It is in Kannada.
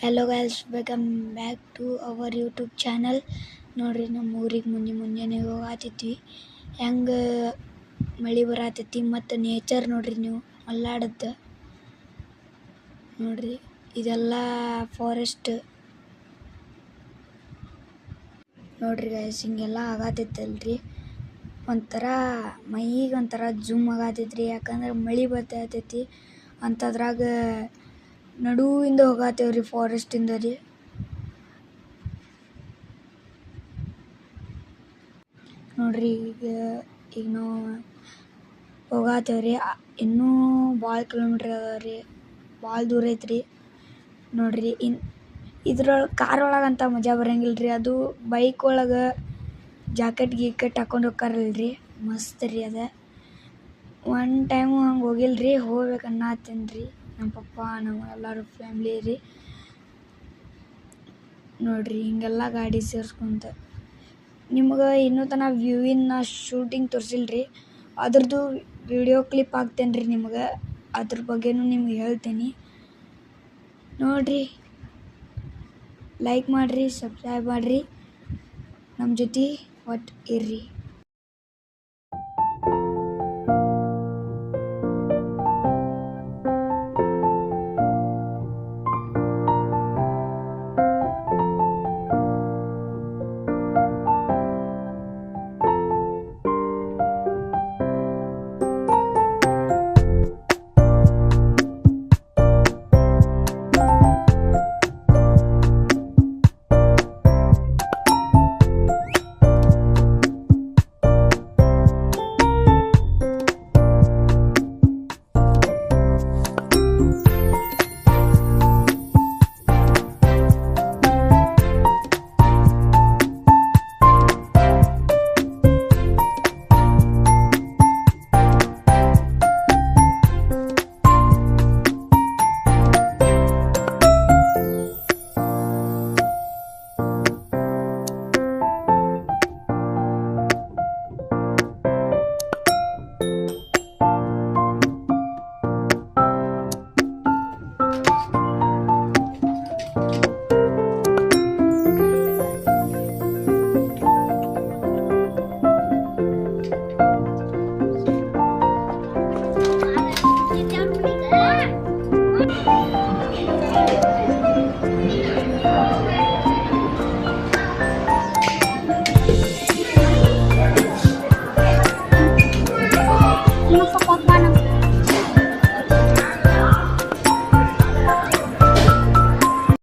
Hello guys, welcome back to our YouTube channel. ನೋಡ್ರಿ, ನಮ್ಮ ಊರಿಗೆ ಮುಂಜಾನೆ ಹೋಗಾತಿದ್ವಿ. ಹೆಂಗೆ ಮಳೆ ಬರತೈತಿ ಮತ್ತು ನೇಚರ್ ನೋಡ್ರಿ, ನೀವು ಅಲ್ಲಾಡದ್ದು ನೋಡ್ರಿ. ಇದೆಲ್ಲ ಫಾರೆಸ್ಟ್ ನೋಡ್ರಿ ಗೈಸ್. ಹಿಂಗೆಲ್ಲ ಆಗತೈತಲ್ರಿ, ಒಂಥರ ಮೈಗೆ ಒಂಥರ ಜುಮ್ ಆಗತೈತ್ರಿ. ಯಾಕಂದ್ರೆ ಮಳೆ ಬರ್ತೈತಿ ಅಂಥದ್ರಾಗ ನಡುವಿಂದ ಹೋಗತ್ತೇವ್ರಿ, ಫಾರೆಸ್ಟಿಂದ ರೀ. ನೋಡ್ರಿ, ಈಗ ನಾವು ಹೋಗತ್ತೇವ್ರಿ. ಇನ್ನೂ ಭಾಳ ಕಿಲೋಮೀಟ್ರ್ ಅದಾವ್ರಿ, ಭಾಳ ದೂರ ಐತ್ರಿ. ನೋಡ್ರಿ, ಇದ್ರೊಳಗೆ ಕಾರ್ ಒಳಗಂತ ಮಜಾ ಬರಂಗಿಲ್ರಿ. ಅದು ಬೈಕ್ ಒಳಗೆ ಜಾಕೆಟ್ ಹಾಕೊಂಡು ಹೋಗ್ತಾರಲ್ರಿ, ಮಸ್ತ್ ರೀ ಅದು. ಒನ್ ಟೈಮು ಹಂಗೆ ಹೋಗಿಲ್ರಿ, ಹೋಗ್ಬೇಕನ್ನತ್ತೀನಿ ರೀ. ನಮ್ಮ ಪಪ್ಪ ನಮ್ಮ ಎಲ್ಲರೂ ಫ್ಯಾಮ್ಲಿ ರೀ. ನೋಡ್ರಿ, ಹಿಂಗೆಲ್ಲ ಗಾಡಿ ಸೇರಿಸ್ಕೊಂತ ನಿಮ್ಗೆ ಇನ್ನೂ ತನಕ ವ್ಯೂವಿನ ಶೂಟಿಂಗ್ ತೋರಿಸಿಲ್ರಿ. ಅದ್ರದ್ದು ವಿಡಿಯೋ ಕ್ಲಿಪ್ ಹಾಕ್ತೇನೆ ರೀ ನಿಮ್ಗೆ. ಅದ್ರ ಬಗ್ಗೆನೂ ನಿಮ್ಗೆ ಹೇಳ್ತೀನಿ. ನೋಡ್ರಿ, ಲೈಕ್ ಮಾಡಿರಿ, ಸಬ್ಸ್ಕ್ರೈಬ್ ಮಾಡಿರಿ, ನಮ್ಮ ಜೊತೆ ಒಟ್ಟು ಇರ್ರಿ.